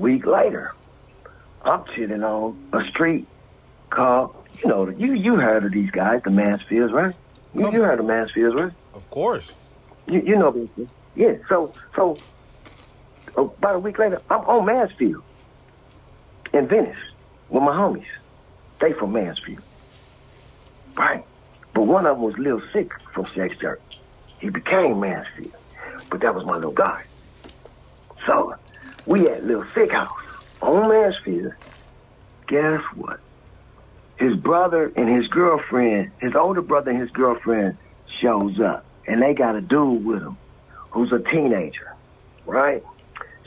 week later, I'm chilling on a street called, you heard of these guys, the Mansfields, right? You heard of Mansfields, right? Of course. You know this. Yeah, so about a week later, I'm on Mansfield in Venice with my homies. They from Mansfield, right? But one of them was Lil Sick from Sex Church. He became Mansfield, but that was my little guy. So we at Lil Sick house on Mansfield. Guess what? His brother and his girlfriend, his older brother and his girlfriend shows up, and they got a dude with him who's a teenager, right?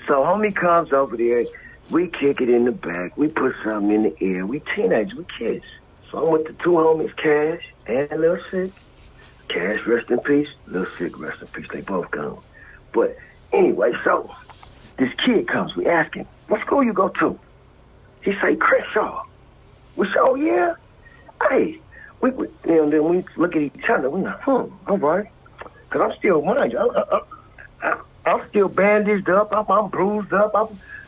So homie comes over there, we kick it in the back, we put something in the air, we teenagers, we kids. So I'm with the two homies, Cash and Lil Sick. Cash, rest in peace, Lil Sick, rest in peace, they both gone. But anyway, so this kid comes, we ask him, what school you go to? He say, Crenshaw. We say, oh yeah? Hey, and then we look at each other, we like, all right. Because I'm still, mind you, I'm still bandaged up, I'm bruised up,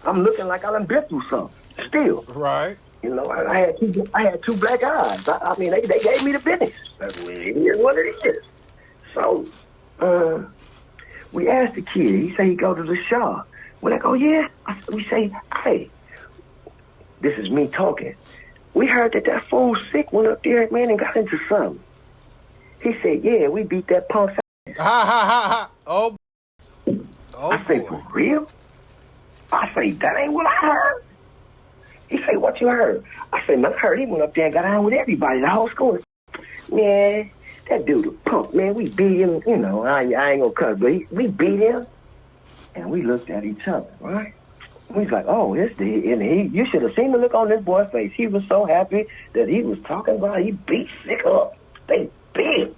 I'm looking like I done been through something, still. Right. I had two black eyes. I mean, they gave me the business. It is what it is. So, we asked the kid, he said he go to the Shaw. We're like, oh yeah? We say, hey, this is me talking. We heard that fool Sick went up there, man, and got into something. He said, yeah, we beat that punk's ass. Ha ha ha ha. Oh I say, for real? I say, that ain't what I heard. He say, what you heard? I say, man, I heard he went up there and got on with everybody, the whole school. Man, that dude a punk, man. We beat him, I ain't gonna cuss, but we beat him. And we looked at each other, right? We was like, oh, you should have seen the look on this boy's face. He was so happy that he was talking about he beat Sick up. They beat him.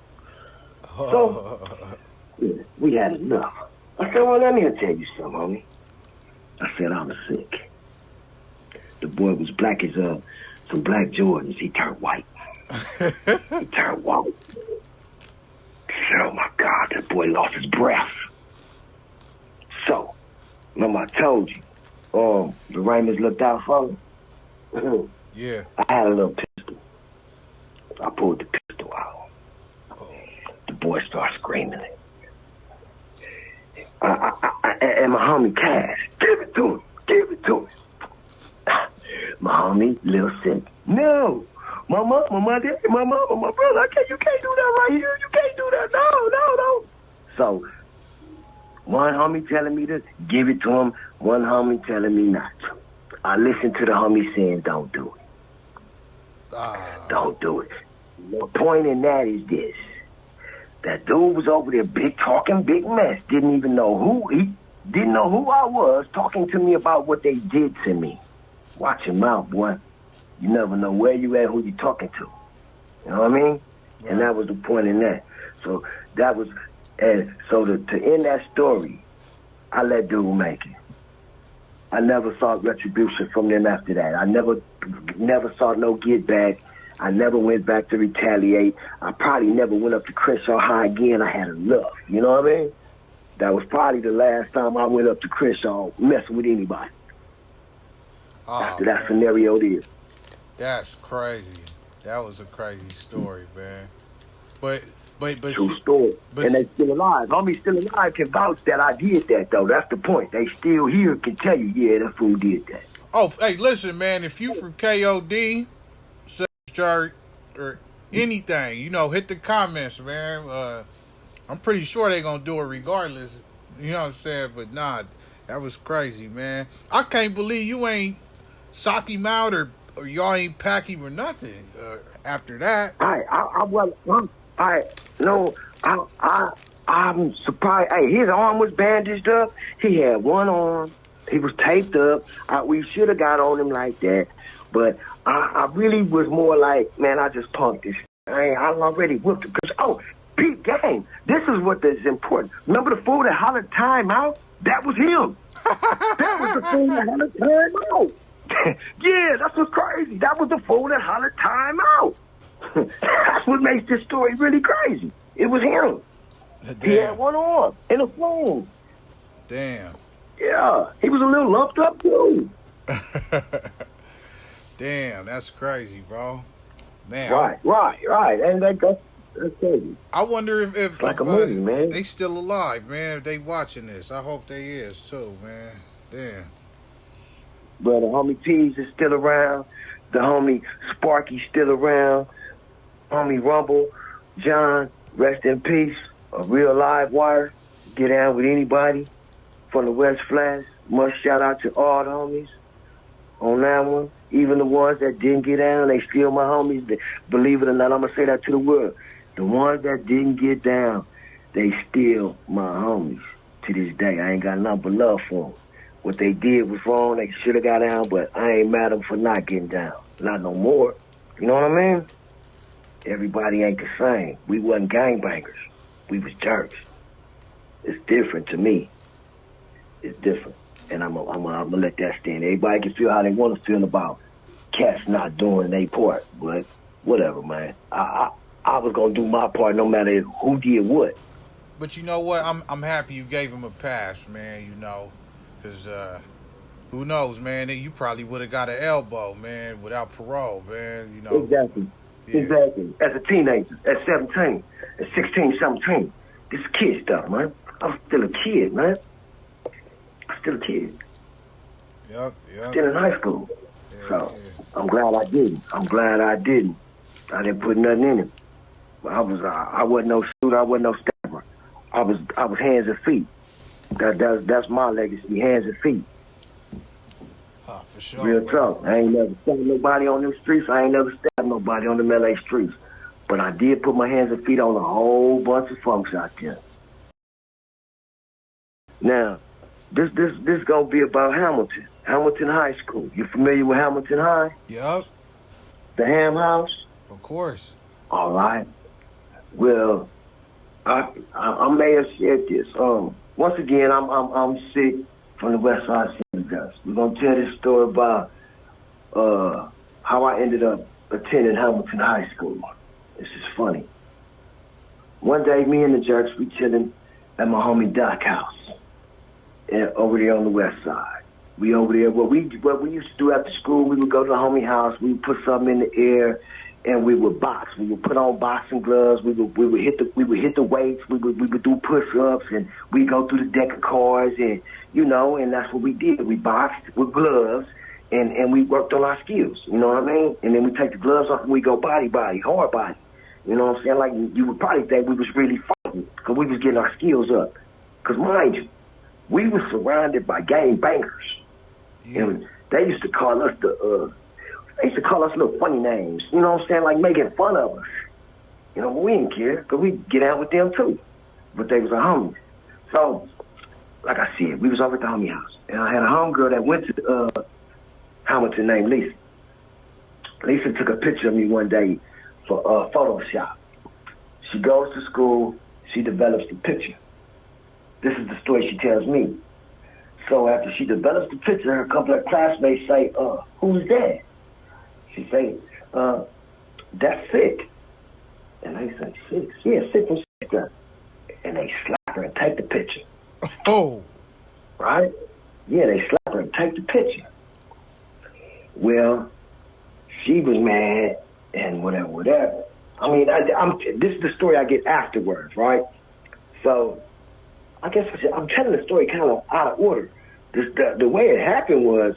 So, we had enough. I said, well, let me tell you something, homie. I said, I'm sick. The boy was black as some black Jordans. He turned white. He turned white. I said, oh, my God, that boy lost his breath. So, remember I told you, the Raymond's looked out for me? Yeah. I had a little pistol. I pulled the pistol out. The boy started screaming. And my homie Cash, give it to him. My homie Lil Sick, no. My mom, my dad, my mama, my brother, you can't do that right here. You can't do that. No. So, one homie telling me to give it to him, one homie telling me not to. I listened to the homie saying, don't do it. Don't do it. The point in that is this. That dude was over there talking big mess. Didn't know who I was, talking to me about what they did to me. Watch your mouth, boy. You never know where you at, who you talking to. You know what I mean? Right. And that was the point in that. So that was, and so to end that story, I let dude make it. I never saw retribution from them after that. I never saw no get back. I never went back to retaliate. I probably never went up to Crenshaw High again. I had enough. You know what I mean? That was probably the last time I went up to Crenshaw messing with anybody. After that scenario there. That's crazy. That was a crazy story, man. But true story. And they still alive. Homie still alive can vouch that I did that, though. That's the point. They still here can tell you, yeah, that fool did that. Oh, hey, listen, man. If you from KOD, chart or anything, hit the comments, man. I'm pretty sure they're gonna do it regardless. You know what I'm saying? But nah, that was crazy, man. I can't believe you ain't sock him out or y'all ain't pack him or nothing after that. I'm surprised. Hey, his arm was bandaged up. He had one arm. He was taped up. We should have got on him like that. But I really was more like, man, I just punked this. I already whooped him. Because, Pete Gang, this is what is important. Remember the fool that hollered time out? That was him. That was the fool that hollered time out. Yeah, that's what's crazy. That was the fool that hollered time out. That's what makes this story really crazy. It was him. Damn. He had one arm in a phone. Damn. Yeah, he was a little lumped up too. Damn, that's crazy, bro. Man, Right. And that's crazy. I wonder if It's like a movie, man. they still alive, man. If they watching this, I hope they is too, man. Damn. But the homie T's is still around. The homie Sparky's still around. Homie Rumble, John, rest in peace. A real live wire. Get down with anybody from the West Flats. Much shout out to all the homies on that one. Even the ones that didn't get down, they still my homies. Believe it or not, I'm going to say that to the world. The ones that didn't get down, they still my homies to this day. I ain't got nothing but love for them. What they did was wrong. They should have got down, but I ain't mad at them for not getting down. Not no more. You know what I mean? Everybody ain't the same. We wasn't gangbangers. We was jerks. It's different to me. It's different. And I'm gonna let that stand. Everybody can feel how they want to feel about cats not doing their part. But whatever, man. I was gonna do my part no matter who did what. But you know what? I'm happy you gave him a pass, man. You know, because who knows, man? You probably would have got an elbow, man, without parole, man. You know. Exactly. Yeah. Exactly. As a teenager, at 17, at 16, 17, this kid stuff, man. I'm still a kid, man. I'm still a kid. Yep. Still in high school. Yeah, So I'm glad I didn't. I didn't put nothing in it. I wasn't no shooter. I wasn't no stabber. I was hands and feet. That's my legacy, hands and feet. For sure. Real talk. I ain't never stabbed nobody on them streets. I ain't never stabbed nobody on them LA streets. But I did put my hands and feet on a whole bunch of folks out there. Now, this gonna be about Hamilton. Hamilton High School. You familiar with Hamilton High? Yep. The Ham House? Of course. All right. Well, I may have said this. Once again, I'm sick from the West Side City guys. We're gonna tell this story about how I ended up attending Hamilton High School. This is funny. One day, me and the jerks, we chilling at my homie Doc house, over there on the West Side. We over there. What we used to do after school, we would go to the homie house. We would put something in the air, and we would box. We would put on boxing gloves. We would hit the weights. We would do push-ups, and we go through the deck of cards, and and that's what we did. We boxed with gloves, and we worked on our skills. You know what I mean? And then we take the gloves off and we go body, hard body. You know what I'm saying? Like you would probably think we was really fighting because we was getting our skills up. Because mind you, we were surrounded by gang bangers. Yeah. And they used to call us little funny names. You know what I'm saying? Like making fun of us. But we didn't care because we get out with them too. But they was our homies. So, like I said, we was over at the homie house. And I had a homegirl that went to Hamilton named Lisa. Lisa took a picture of me one day for Photoshop. She goes to school. She develops the picture. This is the story she tells me. So after she develops the picture, a couple of classmates say, who's that? She say, that's Sick. And they say, Sick? Yeah, Sick from Sick. And they slap her and take the picture. Oh. Right? Yeah, they slap her and take the picture. Well, she was mad and whatever. I mean, this is the story I get afterwards, right? So I guess I'm telling the story kind of out of order. The way it happened was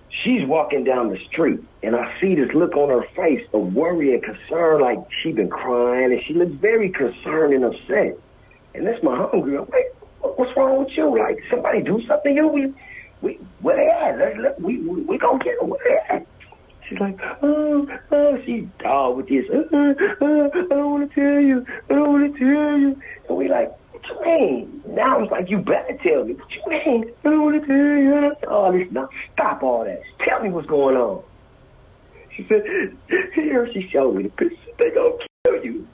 she's walking down the street, and I see this look on her face of worry and concern, like she been crying, and she looks very concerned and upset. And that's my homegirl. Wait, what's wrong with you? Like, somebody do something to you? We where they at? We gonna get them. Where they at? She's like, she's dog with this. I don't want to tell you. And we like, what you mean? Now it's like, you better tell me. What you mean? I don't want to tell you. Oh, this, now stop all that. Tell me what's going on. She said, here, she showed me the picture. They gonna kill you.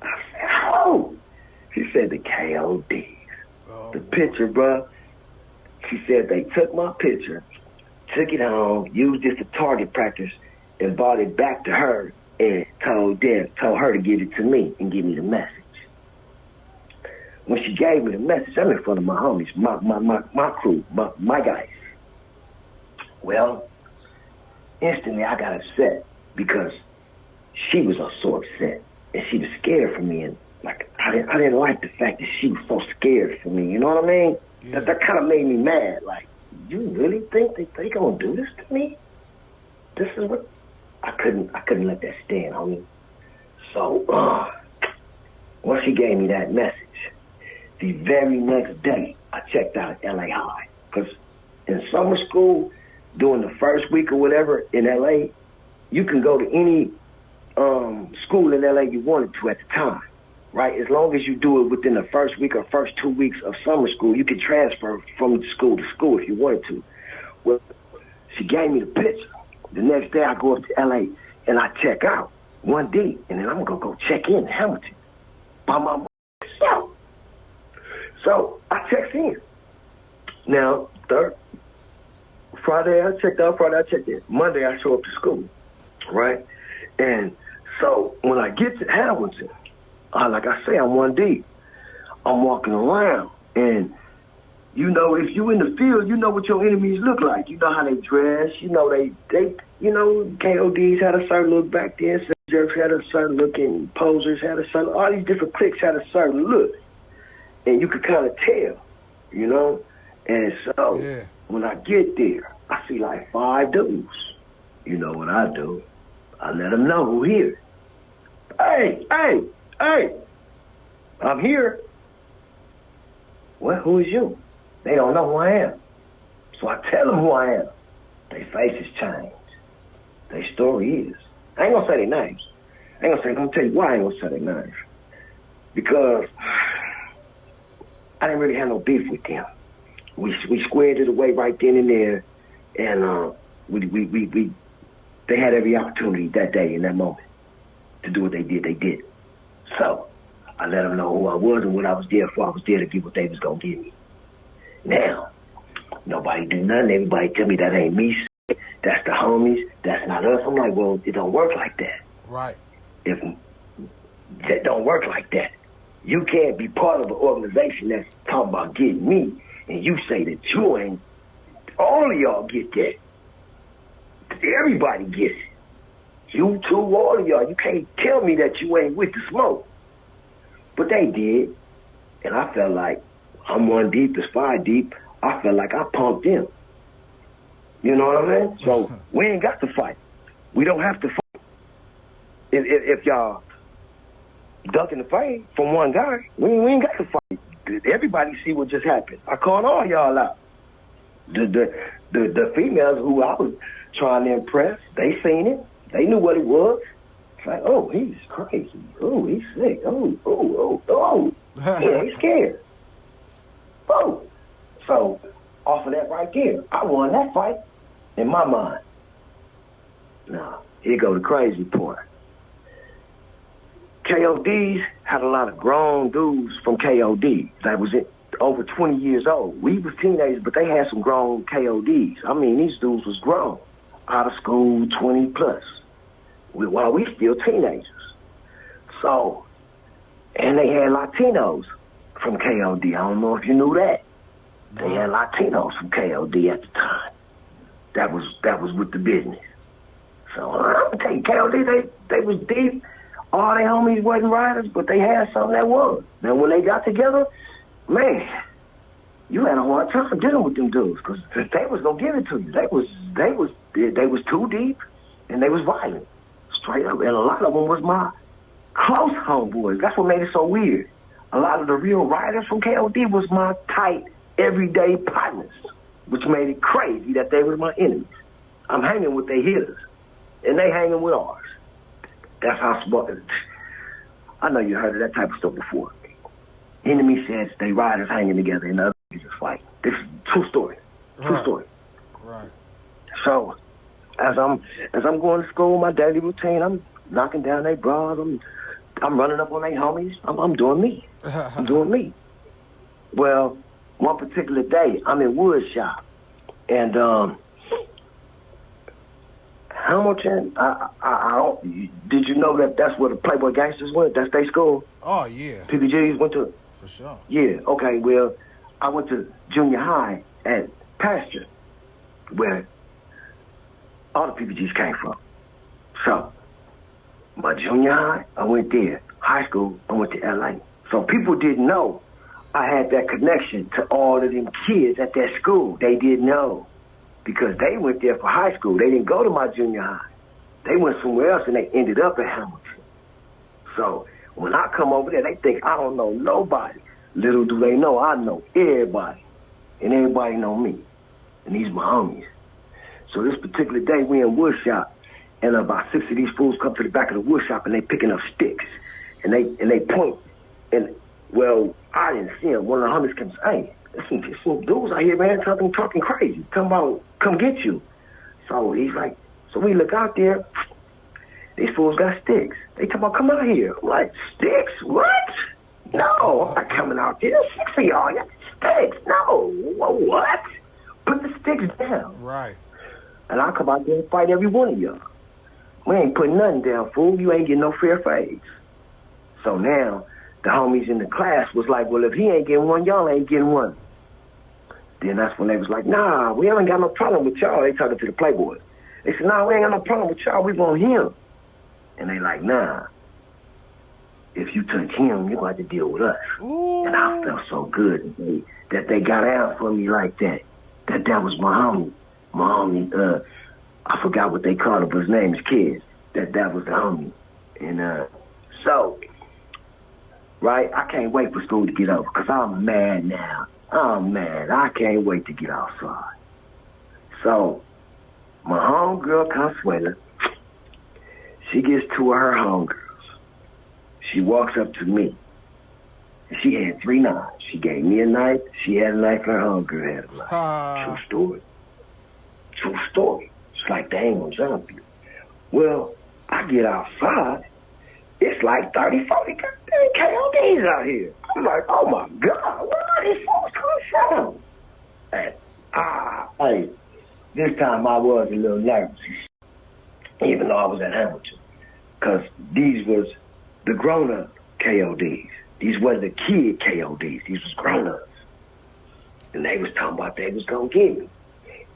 I said, how? She said, the KOD. Oh, the picture, bro. She said they took my picture, took it home, used it to target practice, and brought it back to her and told her to give it to me and give me the message. When she gave me the message, I'm in front of my homies, my crew, my guys. Well, instantly I got upset because she was so upset and she was scared for me, and like I didn't like the fact that she was so scared for me. You know what I mean? Yeah. That kind of made me mad. Like, you really think that they gonna do this to me? This is what I couldn't let that stand on me. So once she gave me that message, the very next day I checked out at LA High, because in summer school during the first week or whatever in LA, you can go to any school in LA you wanted to at the time, right? As long as you do it within the first week or first 2 weeks of summer school, you can transfer from school to school if you wanted to. Well, she gave me the picture. The next day I go up to LA and I check out 1D, and then I'm gonna go check in Hamilton by myself. So I checked in. Now, Friday I checked out, Friday I checked in. Monday I show up to school, right? And so when I get to Hamilton, like I say, I'm 1D. I'm walking around, and you know, if you in the field, you know what your enemies look like. You know how they dress. You know they KODs had a certain look back then. Jerks had a certain look, and posers had a certain. All these different cliques had a certain look, and you could kind of tell, you know. And so when I get there, I see like 5 dudes. You know what I do? I let them know who here. Hey, I'm here. Well, who is you? They don't know who I am. So I tell them who I am. Their faces change. Their story is. I ain't gonna say their names. I'm gonna tell you why I ain't gonna say their names. Because I didn't really have no beef with them. We squared it away right then and there, and they had every opportunity that day in that moment to do what they did. They did. So I let them know who I was and what I was there for. I was there to get what they was gonna give me. Now, nobody do nothing. Everybody tell me that ain't me. That's the homies. That's not us. I'm like, well, it don't work like that. Right. If that don't work like that, you can't be part of an organization that's talking about getting me, and you say that you ain't. All of y'all get that. Everybody gets it. You too, all of y'all. You can't tell me that you ain't with the smoke. But they did, and I felt like I'm 1 deep, it's 5 deep. I felt like I pumped them. You know what I mean? So we ain't got to fight. We don't have to fight. If y'all ducking the fight from one guy, we ain't got to fight. Everybody see what just happened. I called all y'all out. The females who I was trying to impress, they seen it. They knew what it was. It's like, oh, he's crazy. Oh, he's sick. Oh. Yeah, he's scared. Oh. So, off of that right there, I won that fight in my mind. Now, here go the crazy part. KODs had a lot of grown dudes from KOD that was over 20 years old. We was teenagers, but they had some grown KODs. I mean, these dudes was grown, out of school, 20 plus, while we still teenagers. So, and they had Latinos from KOD. I don't know if you knew that. They had Latinos from KOD at the time. That was with the business. So I'm gonna tell you, KOD, they was deep. All their homies wasn't riders, but they had something that was. Now when they got together, man, you had a hard time dealing with them dudes because they was gonna give it to you. They was too deep, and they was violent, straight up. And a lot of them was my close homeboys. That's what made it so weird. A lot of the real riders from KOD was my tight, everyday partners, which made it crazy that they were my enemies. I'm hanging with their hitters, and they hanging with ours. That's how smart. I know you heard of that type of stuff before. Enemy says they riders hanging together, and the other just fighting. This is true story. True story. Right. So, as I'm going to school, my daily routine, I'm knocking down their bras. I'm running up on their homies. I'm doing me. I'm doing me. Well, one particular day, I'm in wood shop, and Hamilton, I don't. Did you know that that's where the Playboy Gangsters went? That's their school. Oh yeah. PBGs went to. For sure. Yeah. Okay. Well, I went to junior high at Pasture, where all the PPGs came from. So, my junior high, I went there. High school, I went to LA. So people didn't know I had that connection to all of them kids at that school. They didn't know because they went there for high school. They didn't go to my junior high. They went somewhere else and they ended up at Hamilton. So when I come over there, they think I don't know nobody. Little do they know, I know everybody. And everybody know me. And these my homies. So this particular day, we in wood shop, and about 6 of these fools come to the back of the wood shop and they picking up sticks. And they point. And, well, I didn't see him. One of the homies comes, hey, there's some dudes out here, man, talking crazy. Talking about, come get you. So he's like, so we look out there. These fools got sticks. They talking about, come out here. I'm like, sticks? What? No, I'm not coming out there. 6 of y'all got sticks. No. What? Put the sticks down. Right. And I'll come out there and fight every one of y'all. We ain't putting nothing down, fool. You ain't getting no fair fights. So now, the homies in the class was like, well, if he ain't getting one, y'all ain't getting one. Then that's when they was like, nah, we ain't got no problem with y'all. They talking to the Playboys. They said, nah, we ain't got no problem with y'all. We want him. And they like, nah. If you touch him, you're going to have to deal with us. Ooh. And I felt so good that they got out for me like that. That was my homie. My homie, I forgot what they called him, but his name is Kids. That was the homie. And so, right, I can't wait for school to get over because I'm mad now. I'm mad. I can't wait to get outside. So, my homegirl comes swinging. She gets two of her homegirls. She walks up to me. She had 3 knives. She gave me a knife. She had a knife. Her homegirl had a knife. True story. True story. It's like they ain't gonna jump you. Well, I get outside. It's like 30, 40 goddamn KODs out here. I'm like, oh my God, where are these folks coming from? And hey, this time I was a little nervous, even though I was at Hamilton, because these was the grown-up KODs. These wasn't the kid KODs. These was grown-ups. And they was talking about they was gonna get me.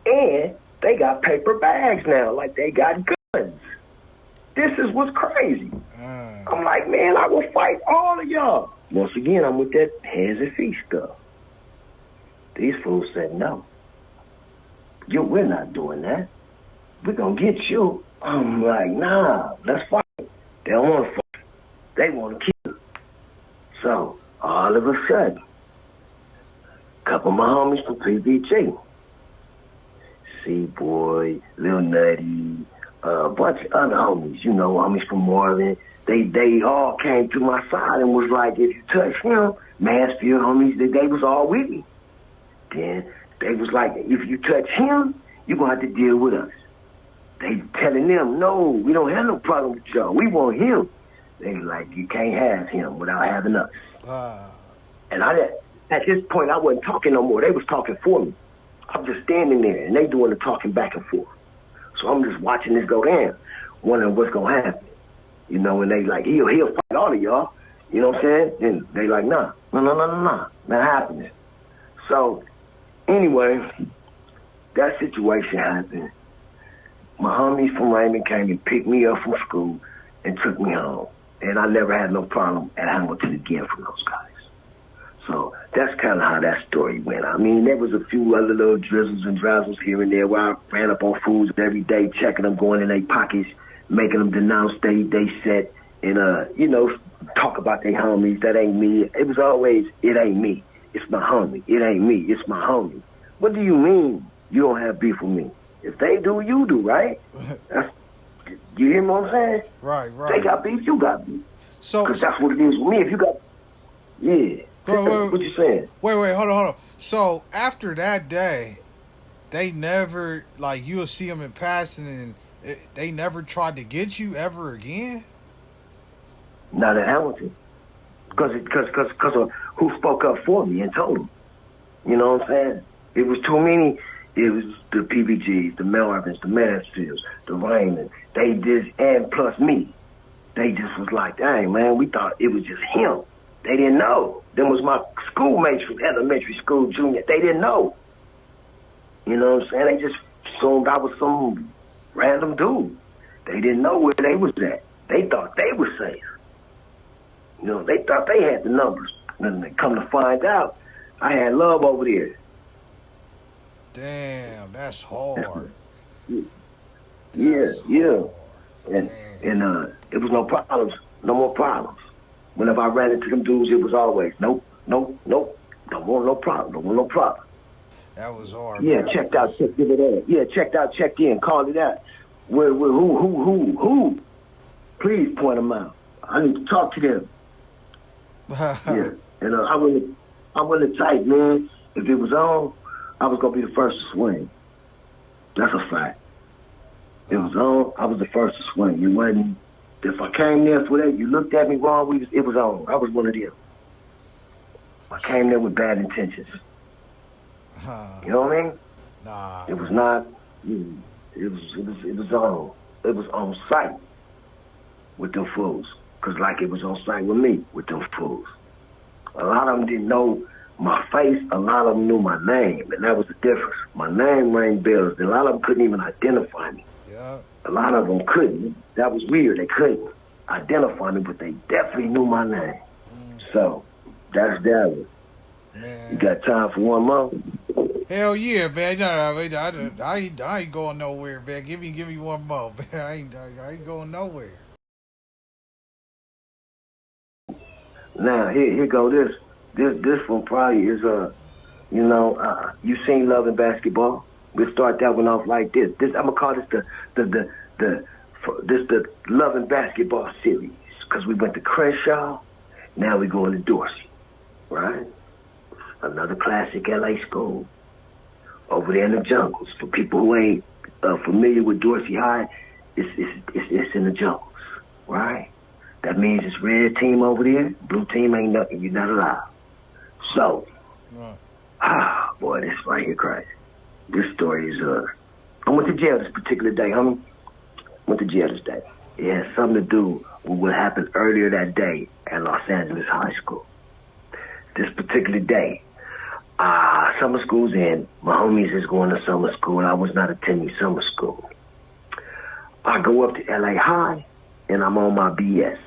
And they got paper bags now, like they got guns. This is what's crazy. I'm like, man, I will fight all of y'all. Once again, I'm with that hands and feet stuff. These fools said, no. We're not doing that. We're going to get you. I'm like, nah, let's fight. They don't want to fight. They want to kill. So, all of a sudden, a couple of my homies from PBG, Yboy, Lil Nutty, a bunch of other homies, you know, homies from Marvin, they all came to my side and was like, if you touch him, Mansfield homies, they was all with me. Then they was like, if you touch him, you're going to have to deal with us. They telling them, no, we don't have no problem with y'all. We want him. They like, you can't have him without having us. And at this point, I wasn't talking no more. They was talking for me. I'm just standing there, and they doing the talking back and forth. So I'm just watching this go down, wondering what's going to happen. You know, and they like, he'll fight all of y'all. You know what I'm saying? Then they like, nah, not happening. So, anyway, that situation happened. My homies from Raymond came and picked me up from school and took me home. And I never had no problem at Hamilton again from those guys. So that's kind of how that story went. I mean, there was a few other little drizzles and drazzles here and there where I ran up on fools every day, checking them, going in their pockets, making them denounce they set, and, you know, talk about their homies. That ain't me. It was always, it ain't me. It's my homie. It ain't me. It's my homie. What do you mean you don't have beef with me? If they do, you do, right? You hear what I'm saying? Right. They got beef, you got beef. So, because that's what it is with me. If you got, yeah. Wait, what you saying? Wait, hold on. So after that day, they never, like, you'll see them in passing, and they never tried to get you ever again? Not at Hamilton. Because of who spoke up for me and told them. You know what I'm saying? It was too many. It was the PBGs, the Melvins, the Mansfields, the Raymond. They just, and plus me. They just was like, dang, man, we thought it was just him. They didn't know. Them was my schoolmates from elementary school, junior. They didn't know. You know what I'm saying? They just assumed I was some random dudes. They didn't know where they was at. They thought they was safe. You know, they thought they had the numbers. And they come to find out, I had love over there. Damn, that's hard. Yeah. Hard. And it was no problems, no more problems. Whenever I ran into them dudes, it was always, nope. Don't want no problem. That was hard. Yeah, man. checked out, checked it out. Yeah, checked out, checked in, called it out. Who? Please point them out. I need to talk to them. Yeah, and I wasn't tight, man. If it was on, I was gonna be the first to swing. That's a fact. It was on, I was the first to swing. You wasn't. If I came there for that, you looked at me wrong. It was on. I was one of them. I came there with bad intentions. You know what I mean? Nah. It was not. It was on. It was on site with them fools. Cause like it was on site with me with them fools. A lot of them didn't know my face. A lot of them knew my name, and that was the difference. My name rang bells. And a lot of them couldn't even identify me. Yeah. A lot of them couldn't. That was weird. They couldn't identify me, but they definitely knew my name. So that's that one. Man. You got time for one more? Hell yeah, man. I ain't going nowhere, man. Give me one more, man. I ain't going nowhere. Now here go this. This one probably is you seen Love and Basketball? We'll start that one off like this. I'm gonna call this the Love and Basketball series, because we went to Crenshaw, now we going to Dorsey, right? Another classic LA school over there in the jungles. For people who ain't familiar with Dorsey High, it's in the jungles, right? That means it's red team over there, blue team ain't nothing. You're not allowed. So, boy, this right here crazy. This story is, I went to jail this particular day, homie. Went to jail this day. It had something to do with what happened earlier that day at Los Angeles High School. This particular day, summer school's in. My homies is going to summer school. I was not attending summer school. I go up to LA High, and I'm on my BS.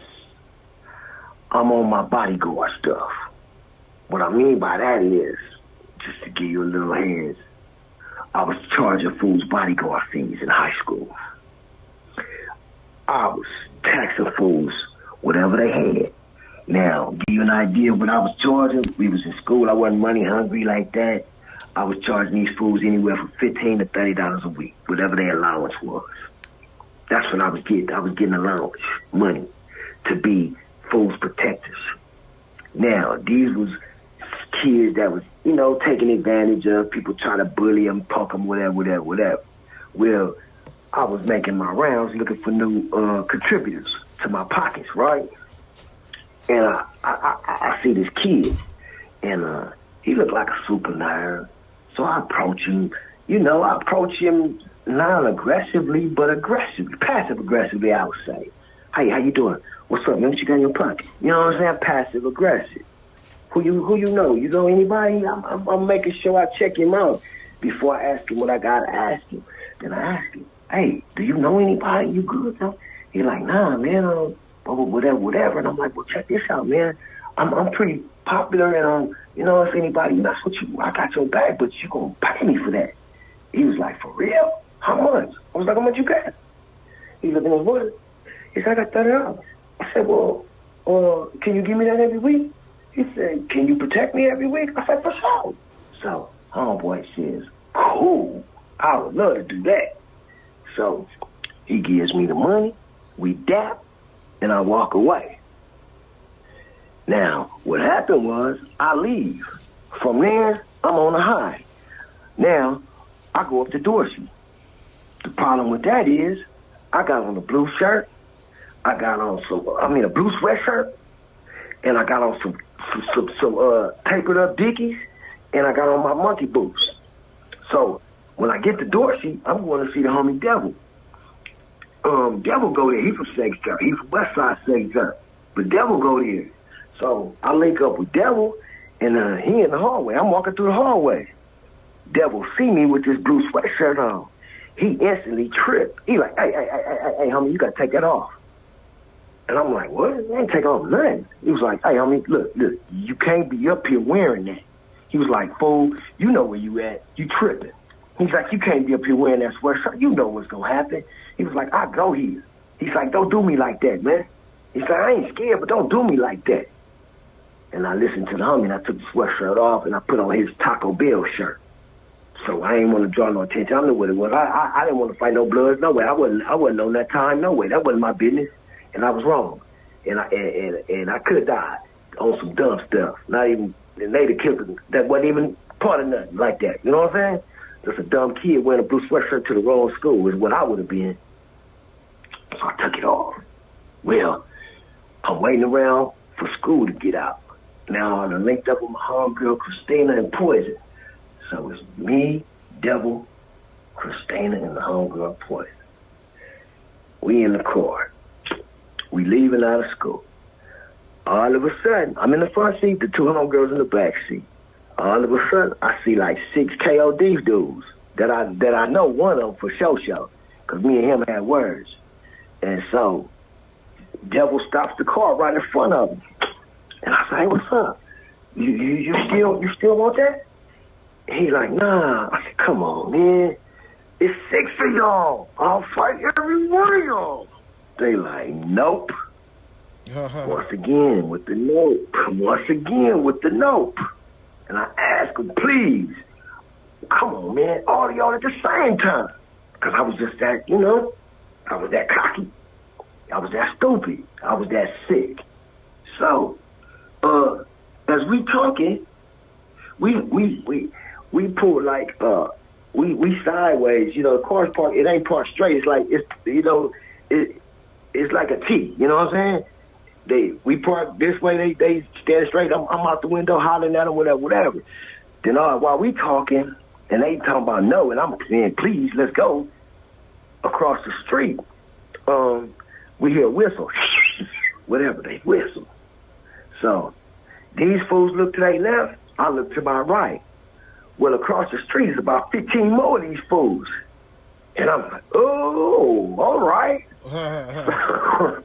I'm on my bodyguard stuff. What I mean by that is, just to give you a little hands, I was charging fools bodyguard fees in high school. I was taxing fools whatever they had. Now, give you an idea of what I was charging. We was in school. I wasn't money hungry like that. I was charging these fools anywhere from $15 to $30 a week, whatever their allowance was. That's what I was getting. I was getting allowance money to be fools protectors. Now, these was kids that was, taking advantage of, people trying to bully them, punk them, whatever. Well, I was making my rounds looking for new contributors to my pockets, right? And I see this kid, and he looked like a super nerd. So I approach him, non-aggressively, but aggressively, passive-aggressively, I would say. Hey, how you doing? What's up, man? What you got in your pocket? You know what I'm saying? Passive-aggressive. Who you know? You know anybody? I'm making sure I check him out before I ask him what I got to ask him. Then I ask him, hey, do you know anybody? You good, though? He's like, nah, man, whatever. And I'm like, well, check this out, man. I'm pretty popular, and if anybody mess with you, I got your back, but you gonna pay me for that. He was like, for real? How much? I was like, how much you got? He looked in his wallet. He said, I got $30. I said, well, can you give me that every week? He said, can you protect me every week? I said, for sure. So, homeboy says, cool. I would love to do that. So, he gives me the money, we dap, and I walk away. Now, what happened was, I leave. From there, I'm on a high. Now, I go up to Dorsey. The problem with that is, I got on a blue shirt, I got on a blue sweatshirt, and I got on some tapered up Dickies, and I got on my monkey boots. So, when I get to Dorsey, I'm going to see the homie Devil. Devil go there. He from Second Church. He from West Side Second Church. But Devil go there. So I link up with Devil, and he in the hallway. I'm walking through the hallway. Devil see me with this blue sweatshirt on. he instantly tripped. He like, hey, homie, you gotta take that off. And I'm like, what? I ain't take off nothing. He was like, hey, homie, look, you can't be up here wearing that. He was like, fool, you know where you at. You tripping. He's like, you can't be up here wearing that sweatshirt. You know what's gonna happen. He was like, I go here. He's like, don't do me like that, man. He's like, I ain't scared, but don't do me like that. And I listened to the homie, and I took the sweatshirt off, and I put on his Taco Bell shirt. So I ain't want to draw no attention. I knew what it was. I didn't want to fight no bloods. No way. I wasn't on that time. No way. That wasn't my business. And I was wrong. And I could have died on some dumb stuff. Not even, and they'd have killed him. That wasn't even part of nothing like that. You know what I'm saying? Just a dumb kid wearing a blue sweatshirt to the wrong school is what I would have been. So I took it off. Well, I'm waiting around for school to get out. Now I'm linked up with my homegirl, Christina, and Poison. So it's me, Devil, Christina, and the homegirl, Poison. We in the car. We leaving out of school. All of a sudden, I'm in the front seat, the two homegirls in the back seat. All of a sudden, I see like 6 KOD dudes that I know one of them for sure, because me and him had words. And so, Devil stops the car right in front of him. And I say, hey, what's up? You still want that? And he's like, nah. I said, come on, man. It's 6 of y'all. I'll fight every one of y'all. They like, nope. Once again with the nope. Once again with the nope. And I ask him, please, come on, man, all of y'all at the same time. Because I was just that, I was that cocky. I was that stupid. I was that sick. So, as we talking, we pull like, we sideways, the car's parked, it ain't parked straight. It's like, it's like a T, you know what I'm saying? We park this way, they stand straight. I'm out the window hollering at them, whatever. Then while we talking, and they talking about no, and I'm saying, please, let's go. Across the street, we hear a whistle. Whatever, they whistle. So, these fools look to their left, I look to my right. Well, across the street is about 15 more of these fools. And I'm like, oh, all right. I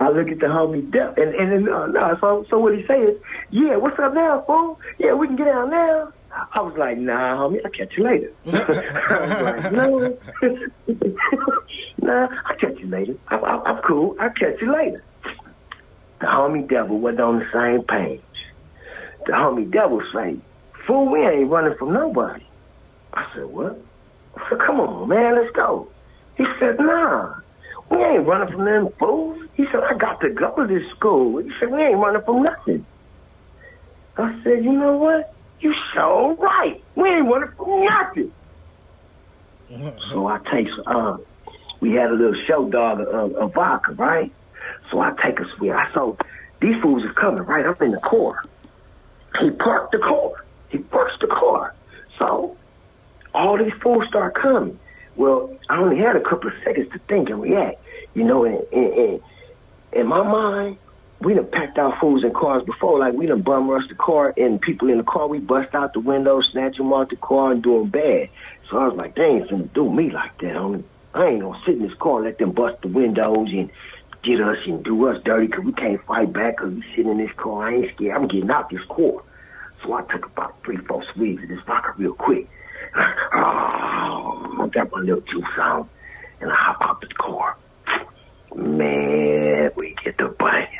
look at the homie Depp, and so what he say is, yeah, what's up now, fool? Yeah, we can get out now. I was like, nah, homie, I'll catch you later. I was like, no. Nah, I'll catch you later. I'm cool. I'll catch you later. The homie Devil wasn't on the same page. The homie Devil say, fool, we ain't running from nobody. I said, what? I said, come on, man, let's go. He said, nah, we ain't running from them fools. He said, I got to go to this school. He said, we ain't running from nothing. I said, you know what? You so right. We ain't running from nothing. So I take, we had a little show dog of vodka, right? So I take a swig. So these fools is coming, right? I'm in the car. He parked the car. He parks the car. So all these fools start coming. Well, I only had a couple of seconds to think and react. In my mind, we done packed out fools in cars before. Like, we done bum rushed the car, and people in the car, we bust out the window, snatch them out the car, and do them bad. So I was like, they ain't finna do me like that, homie. I ain't gonna sit in this car and let them bust the windows and get us and do us dirty, because we can't fight back because we sitting in this car. I ain't scared. I'm getting out this car. So I took about 3-4 swigs of this vodka real quick. I got my little juice on, and I hop out the car. Man, we get to banging.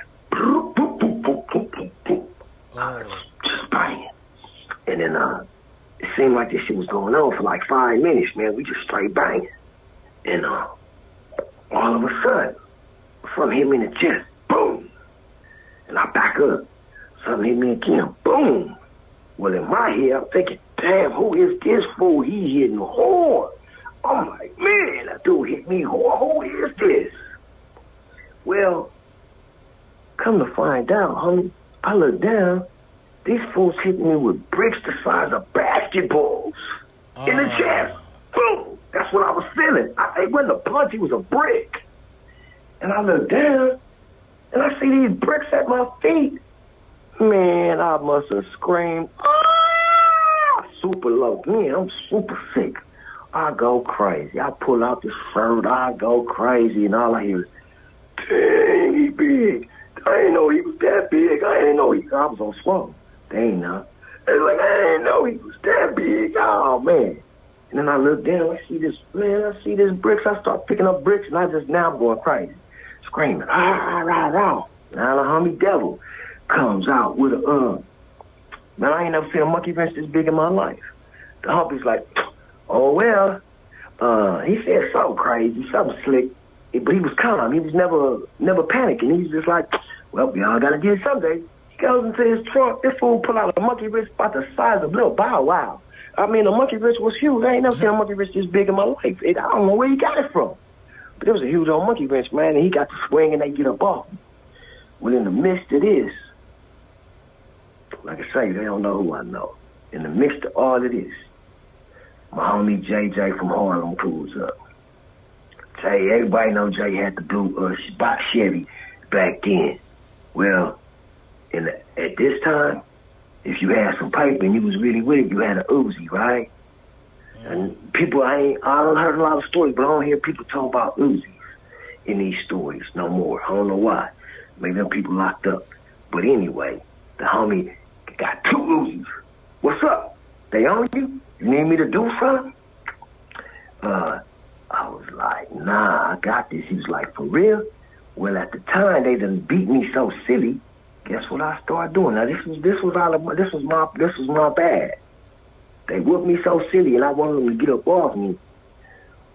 Just banging. And then it seemed like this shit was going on for like 5 minutes, man. We just straight banging. And all of a sudden, something hit me in the chest. Boom. And I back up. Something hit me again. Boom. Well, in my head, I'm thinking, damn, who is this fool? He hitting hard. I'm like, man, that dude hit me hard. Who is this? Well, come to find out, homie, I look down. These fools hit me with bricks the size of basketballs in the chest. Boom. That's what I was feeling. It wasn't a punch. It was a brick. And I look down, and I see these bricks at my feet. Man, I must have screamed, ah! Super low. Man, I'm super sick. I go crazy. I pull out the shirt. I go crazy, and all I hear is, dang, he big. I didn't know he was that big. I didn't know I was on swole. They ain't know. It's like, I didn't know he was that big. Oh, man. And then I look down. I see this bricks. I start picking up bricks, and now I'm going crazy. Screaming, ah, rah, rah. Now the homie Devil comes out with a, man, I ain't never seen a monkey wrench this big in my life. The homie's like, oh, well, he said something crazy, something slick, but he was calm. He was never panicking. He was just like, well, we all got to get it someday. He goes into his trunk. This fool pull out a monkey wrench about the size of little Bow Wow. I mean, the monkey wrench was huge. I ain't never seen a monkey wrench this big in my life. I don't know where he got it from. But it was a huge old monkey wrench, man, and he got to swing and they get up off him. Well, in the midst of this, like I say, they don't know who I know. In the midst of all of this, my homie JJ from Harlem pulls up. Jay, everybody know Jay had the blue spot Chevy back then. Well, at this time, if you had some paper and you was really with it, you had a Uzi, right? And people, I don't heard a lot of stories, but I don't hear people talk about Uzis in these stories no more. I don't know why. Maybe them people locked up. But anyway, the homie got 2 Uzis. What's up? They on you? You need me to do something? I was like, nah, I got this. He was like, for real? Well, at the time, they done beat me so silly. Guess what I started doing? Now, this was my bad. They whooped me so silly, and I wanted them to get up off me.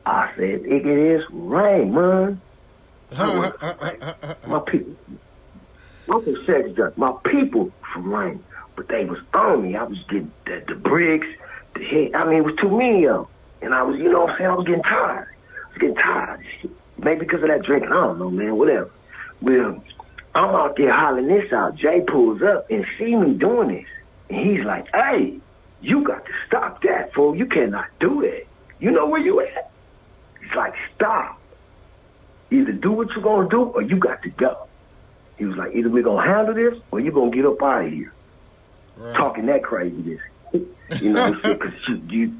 I said, it is rain, man. My people. I'm from sex junk. My people from rain. But they was on me. I was getting the bricks, the head. I mean, it was too many of them. And I was, you know what I'm saying, I was getting tired. Maybe because of that drinking. I don't know, man, whatever. Well, I'm out there hollering this out. Jay pulls up and see me doing this. And he's like, hey, you got to stop that, fool. You cannot do that. You know where you at? He's like, stop. Either do what you're going to do or you got to go. He was like, either we're going to handle this or you're going to get up out of here. Right. Talking that craziness. You know, because you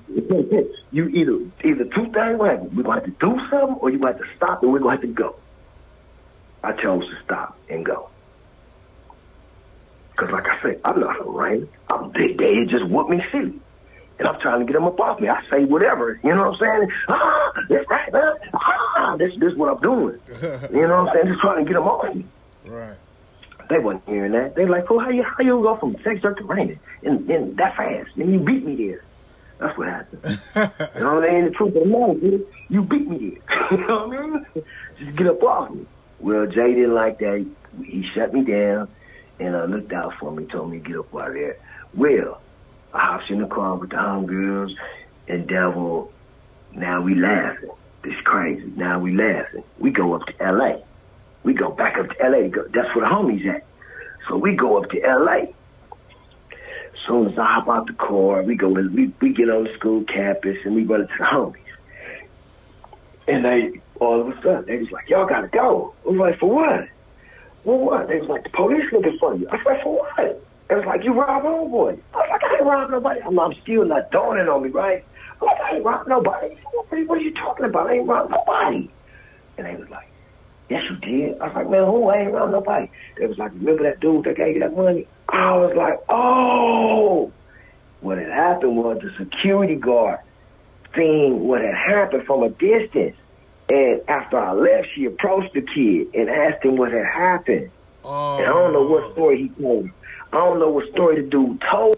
either 2 things, we're going to have to do something or you're going to have to stop and we're going to have to go. I chose to stop and go. Because like I said, I'm not right. They just whooped me silly. And I'm trying to get them up off me. I say whatever. You know what I'm saying? That's right, man. This is what I'm doing. You know what I'm saying? Just trying to get them off me. Right. They wasn't hearing that. They like, how you go from sex jerk to raining and that fast? And you beat me there. That's what happened. You know what I mean? The truth of the matter is, you beat me there. You know what I mean? Just get up off me. Well, Jay didn't like that. He shut me down and looked out for me, told me to get up out of there. Well, I hopped in the car with the homegirls and Devil. Now we laughing. This is crazy. Now we laughing. We go up to L.A. We go back up to L.A. That's where the homies at. So we go up to L.A. As soon as I hop out the car, we get on the school campus and we run into the homies. And they, all of a sudden, they was like, y'all gotta go. I was like, for what? Well, what? They was like, the police looking for you. I was like, for what? They was like, you robbed homeboy. I was like, I ain't robbed nobody. I'm still not dawning on me, right? I'm like, I ain't robbed nobody. What are you talking about? I ain't robbed nobody. And they was like, yes, you did. I was like, man, who? I ain't robbed nobody. They was like, remember that dude that gave you that money? I was like, oh. What had happened was the security guard seen what had happened from a distance. And after I left, she approached the kid and asked him what had happened. Oh. And I don't know what story he told him. I don't know what story the dude told.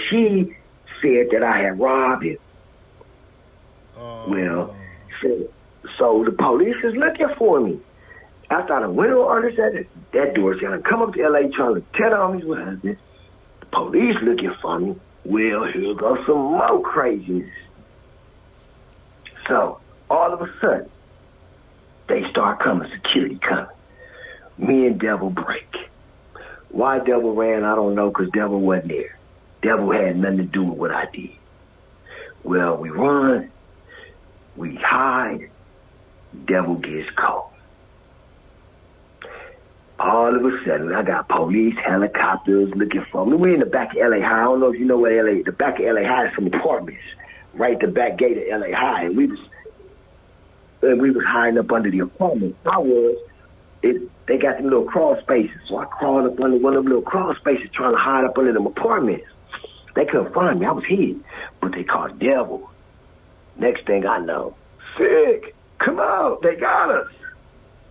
She said that I had robbed him. Oh. Well, so the police is looking for me. After I went on that Dorsey, I come up to L.A. trying to tell the homies what happened. The police looking for me. Well, here goes some more craziness. So, all of a sudden, they start coming, security coming. Me and Devil break. Why Devil ran, I don't know, because Devil wasn't there. Devil had nothing to do with what I did. Well, we run, we hide, Devil gets caught. All of a sudden, I got police, helicopters looking for me. We're in the back of L.A. High. I don't know if you know where L.A. The back of L.A. High is some apartments. right at the back gate of L.A. High, and we was hiding up under the apartment. They got them little crawl spaces, so I crawled up under one of them little crawl spaces trying to hide up under them apartments. They couldn't find me. I was hid, but they caught Devil. Next thing I know, Sick, come out, they got us.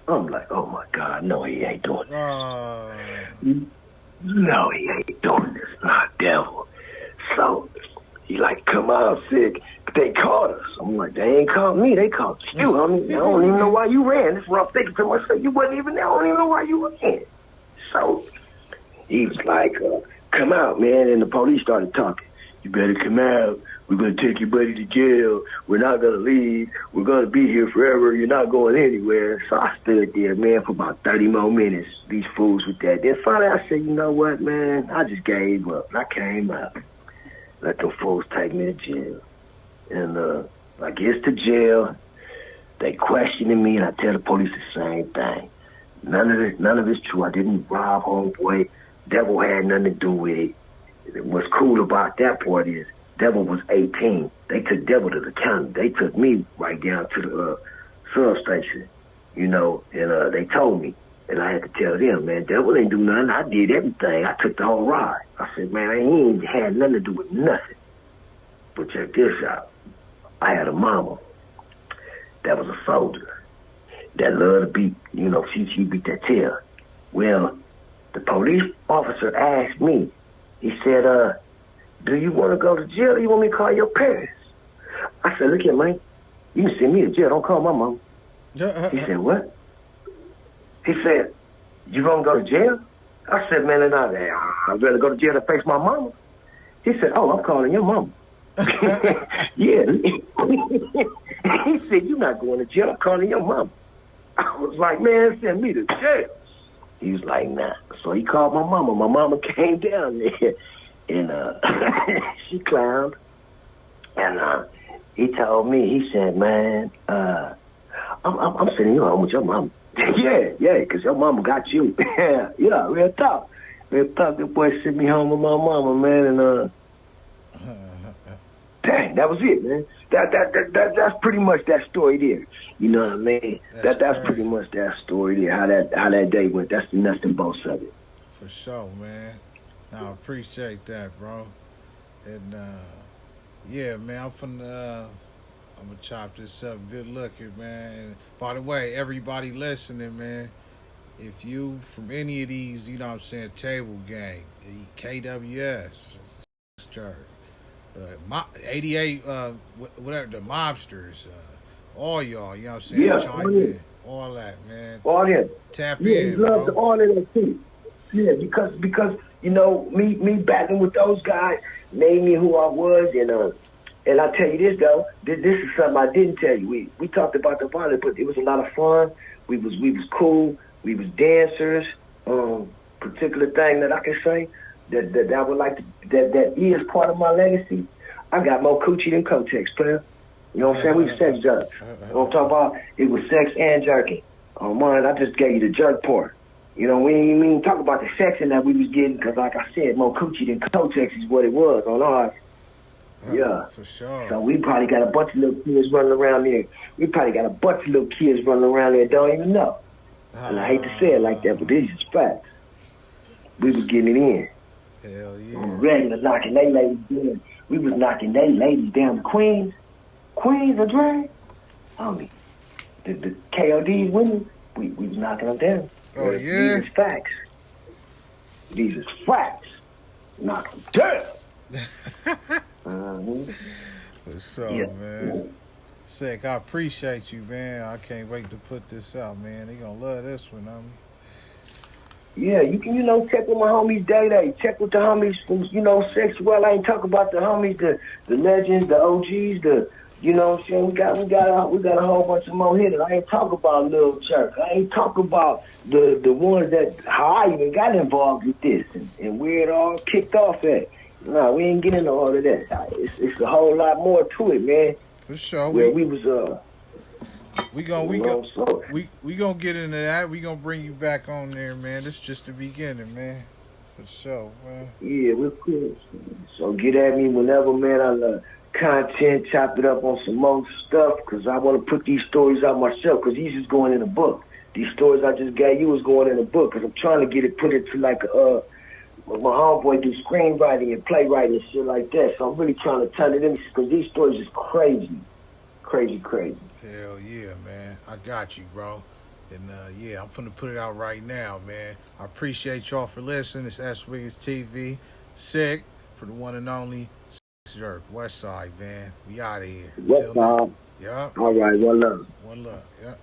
I'm like, oh my God, no, he ain't doing this. No, he ain't doing this, not Devil. So he like, come out, Sick. They caught us. I'm like, they ain't caught me, they caught you. I don't even know why you ran. This is what I'm thinking to myself. You wasn't even there. I don't even know why you ran. So he was like, come out, man. And the police started talking. You better come out. We're going to take your buddy to jail. We're not going to leave. We're going to be here forever. You're not going anywhere. So I stood there, man, for about 30 more minutes. These fools with that. Then finally I said, you know what, man? I just gave up. And I came out. Let them fools take me to jail. And I get to jail. They questioning me, and I tell the police the same thing. None of it's true. I didn't rob homeboy. Devil had nothing to do with it. What's cool about that part is Devil was 18. They took Devil to the county. They took me right down to the substation, you know, and they told me. And I had to tell them, man, Devil ain't do nothing. I did everything. I took the whole ride. I said, man, I ain't had nothing to do with nothing. But check this out. I had a mama that was a soldier that loved to beat, you know, she beat that tail. Well, the police officer asked me, he said, do you want to go to jail or you want me to call your parents? I said, look here, man, you can send me to jail, don't call my mom. He said, what? He said, you gonna go to jail? I said, man, I'd rather go to jail than face my mama. He said, oh, I'm calling your mama. Yeah. He said, you're not going to jail, I'm calling your mama. I was like, man, send me to jail. He was like, nah. So he called my mama. My mama came down there, and she clowned. And he told me, he said, man, I'm sending you home with your mama. Yeah, because your mama got you. Yeah, real talk. Real talk, the boy sent me home with my mama, man, and dang, that was it, man. That's pretty much that story there. You know what I mean? That's pretty much that story there. How that day went. That's the nuts and bolts of it. For sure, man. I appreciate that, bro. And yeah, man, I'm gonna chop this up. Good looking, man. And by the way, everybody listening, man, if you from any of these, you know what I'm saying, table gang, KWS, church. 88, whatever, the mobsters, all y'all, you know what I'm saying? Yeah, all that, man. All that. Tap in, bro. All of that too. Yeah, because you know, me battling with those guys made me who I was, and I tell you this though, this is something I didn't tell you. We talked about the violence, but it was a lot of fun. We was cool. We was dancers. Particular thing that I can say. That I would like to, that is part of my legacy. I got more coochie than Kotex, player. You know what I'm saying? We was sex jerks. You know what I'm talking about? It was sex and jerking. Oh, man, I just gave you the jerk part. You know, we ain't even talk about the sex in that we was getting, because like I said, more coochie than Kotex is what it was on ours. Yeah. For sure. So we probably got a bunch of little kids running around there. Don't even know. And I hate to say it like that, but this is facts. We was getting it in. Hell yeah. We were regular knocking they ladies down. We was knocking they ladies down. Queens of drag. I mean, the KOD's women, we was knocking them down. Oh, yeah? These is facts. These is facts. Knock them down. For sure, Yeah. man. Sick, I appreciate you, man. I can't wait to put this out, man. They gonna love this one, I mean. Yeah, you can, check with my homies Day. Check with the homies from, Sexual. I ain't talking about the homies, the legends, the OGs, you know what I'm saying? We got a whole bunch of more hitters. I ain't talking about Lil Church. I ain't talking about the ones that, how I even got involved with this and where it all kicked off at. No, we ain't getting into all of that. It's a whole lot more to it, man. For sure. Where we was, We gonna get into that. We gonna bring you back on there, man. This is just the beginning, man. For sure, man. Yeah, we're cool. So get at me whenever, man. I love content, chop it up on some more stuff, because I want to put these stories out myself, because these is going in a book. These stories I just gave you is going in a book, because I'm trying to get it, put it to like my homeboy do screenwriting and playwriting and shit like that. So I'm really trying to turn it in, because these stories is crazy. Crazy. Hell yeah, man. I got you, bro. And yeah, I'm finna put it out right now, man. I appreciate y'all for listening. It's S.WigginsTV. Sick for the one and only Jerk. West Side, man. We out of here. West Side. Yup. All right, one love. One love. Yep.